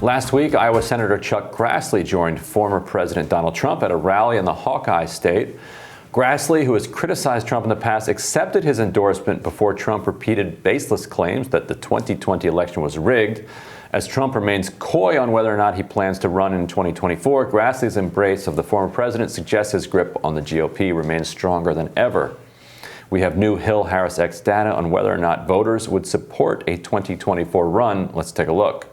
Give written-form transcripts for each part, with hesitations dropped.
Last week, Iowa Senator Chuck Grassley joined former President Donald Trump at a rally in the Hawkeye State. Grassley, who has criticized Trump in the past, accepted his endorsement before Trump repeated baseless claims that the 2020 election was rigged. As Trump remains coy on whether or not he plans to run in 2024, Grassley's embrace of the former president suggests his grip on the GOP remains stronger than ever. We have new HarrisX data on whether or not voters would support a 2024 run. Let's take a look.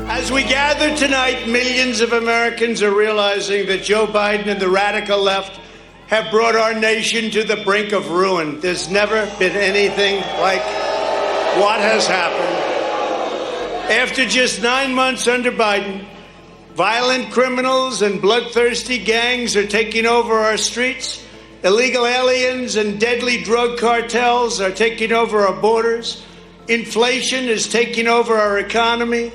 As we gather tonight, millions of Americans are realizing that Joe Biden and the radical left have brought our nation to the brink of ruin. There's never been anything like what has happened. After just 9 months under Biden, violent criminals and bloodthirsty gangs are taking over our streets. Illegal aliens and deadly drug cartels are taking over our borders. Inflation is taking over our economy.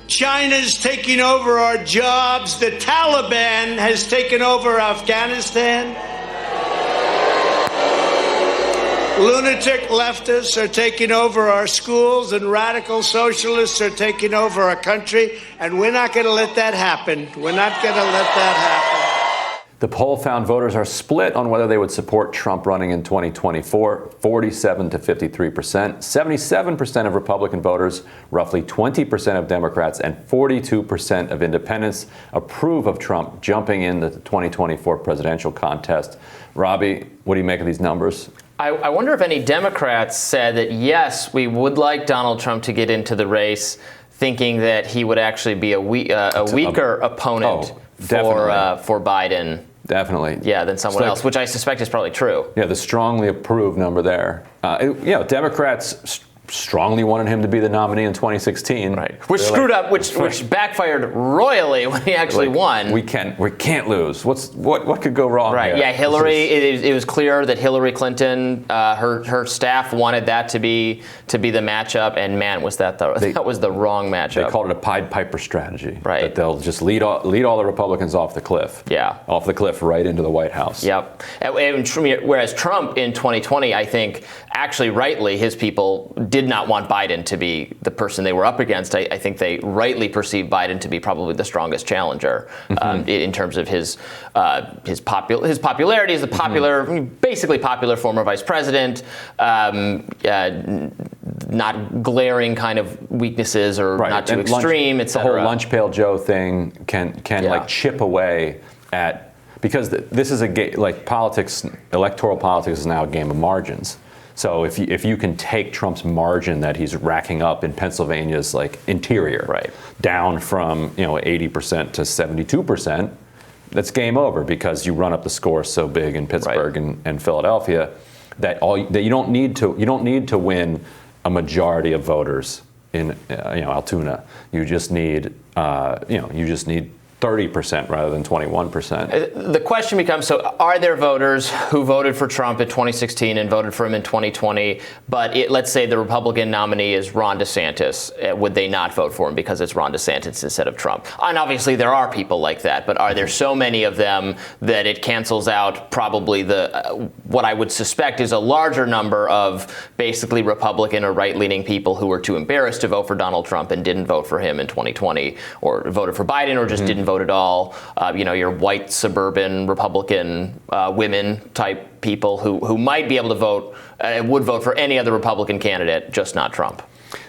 China's taking over our jobs. The Taliban has taken over Afghanistan. Lunatic leftists are taking over our schools, and radical socialists are taking over our country. And we're not going to let that happen. We're not going to let that happen. The poll found voters are split on whether they would support Trump running in 2024, 47 to 53%. 77% of Republican voters, roughly 20% of Democrats, and 42% of independents approve of Trump jumping in the 2024 presidential contest. Robbie, what do you make of these numbers? I wonder if any Democrats said that, yes, we would like Donald Trump to get into the race, thinking that he would actually be a weaker opponent for Biden. Definitely. Yeah, than someone else, which I suspect is probably true. Yeah, the strongly approved number there. Democrats strongly wanted him to be the nominee in 2016. Right. Which screwed up, which backfired royally when he actually won. We can't lose. What could go wrong? Right. Here? Yeah, Hillary. It was clear that Hillary Clinton, her staff wanted that to be the matchup, and man, was that was the wrong matchup. They called it a Pied Piper strategy. Right. That they'll just lead all the Republicans off the cliff. Yeah. Off the cliff right into the White House. Yep. Whereas Trump in 2020, I think, actually rightly, his people did not want Biden to be the person they were up against. I think they rightly perceived Biden to be probably the strongest challenger in terms of his popularity as a basically popular former vice president, not glaring kind of weaknesses or not too extreme, etc. The whole lunch pail Joe thing can like chip away at, because this is a game, like politics, electoral politics is now a game of margins. So if you can take Trump's margin that he's racking up in Pennsylvania's like interior, down from 80% to 72%, that's game over, because you run up the score so big in Pittsburgh and Philadelphia that you don't need to win a majority of voters in Altoona. You just need 30% rather than 21%. The question becomes, so are there voters who voted for Trump in 2016 and voted for him in 2020, but let's say the Republican nominee is Ron DeSantis. Would they not vote for him because it's Ron DeSantis instead of Trump? And obviously there are people like that, but are there so many of them that it cancels out probably what I would suspect is a larger number of basically Republican or right-leaning people who were too embarrassed to vote for Donald Trump and didn't vote for him in 2020, or voted for Biden, or just didn't vote at all. Your white suburban Republican women type people who might be able to vote, would vote for any other Republican candidate, just not Trump.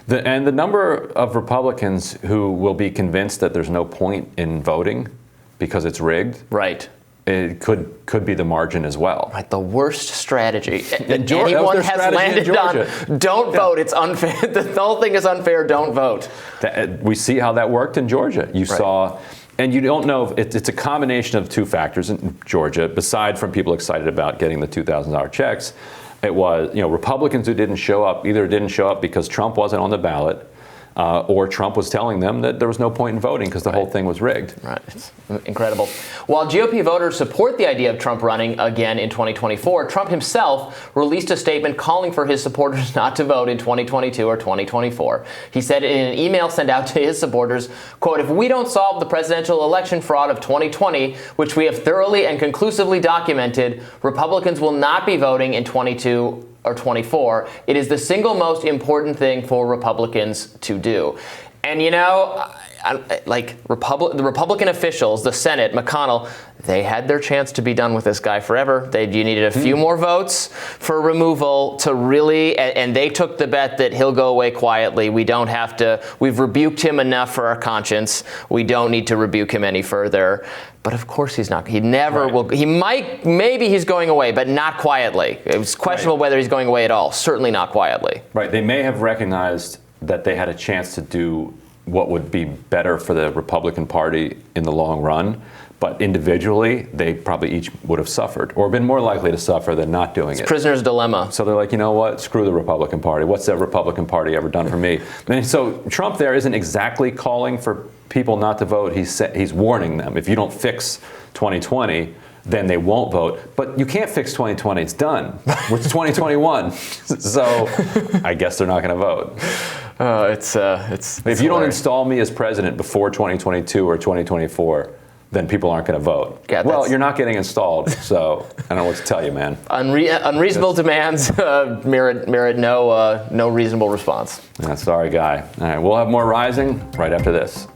And the number of Republicans who will be convinced that there's no point in voting because it's rigged, right, it could be the margin as well. Right, the worst strategy anyone has landed on. Don't vote. It's unfair. The whole thing is unfair. Don't vote. We see how that worked in Georgia. You saw, and you don't know if it's a combination of two factors in Georgia. Beside from people excited about getting the $2,000 checks, it was Republicans who didn't show up because Trump wasn't on the ballot. Or Trump was telling them that there was no point in voting because the whole thing was rigged. Right. It's incredible. While GOP voters support the idea of Trump running again in 2024, Trump himself released a statement calling for his supporters not to vote in 2022 or 2024. He said in an email sent out to his supporters, quote, "If we don't solve the presidential election fraud of 2020, which we have thoroughly and conclusively documented, Republicans will not be voting in 22 or 24. It is the single most important thing for Republicans to do." And the Republican officials, the Senate, McConnell, they had their chance to be done with this guy forever. You needed a few more votes for removal to really, and they took the bet that he'll go away quietly. We don't have to, we've rebuked him enough for our conscience. We don't need to rebuke him any further. But of course he's not. He never will. He might, maybe he's going away, but not quietly. It was questionable whether he's going away at all. Certainly not quietly. Right. They may have recognized that they had a chance to do what would be better for the Republican Party in the long run. But individually, they probably each would have suffered or been more likely to suffer than not doing it. Prisoner's dilemma. So they're like, you know what? Screw the Republican Party. What's that Republican Party ever done for me? And so Trump there isn't exactly calling for people not to vote. He's warning them. If you don't fix 2020, then they won't vote. But you can't fix 2020. It's done. It's 2021. So I guess they're not going to vote. If you don't install me as president before 2022 or 2024, then people aren't going to vote. Yeah, well, you're not getting installed, so I don't know what to tell you, man. Unreasonable demands merit no reasonable response. Yeah, sorry, guy. All right, we'll have more Rising right after this.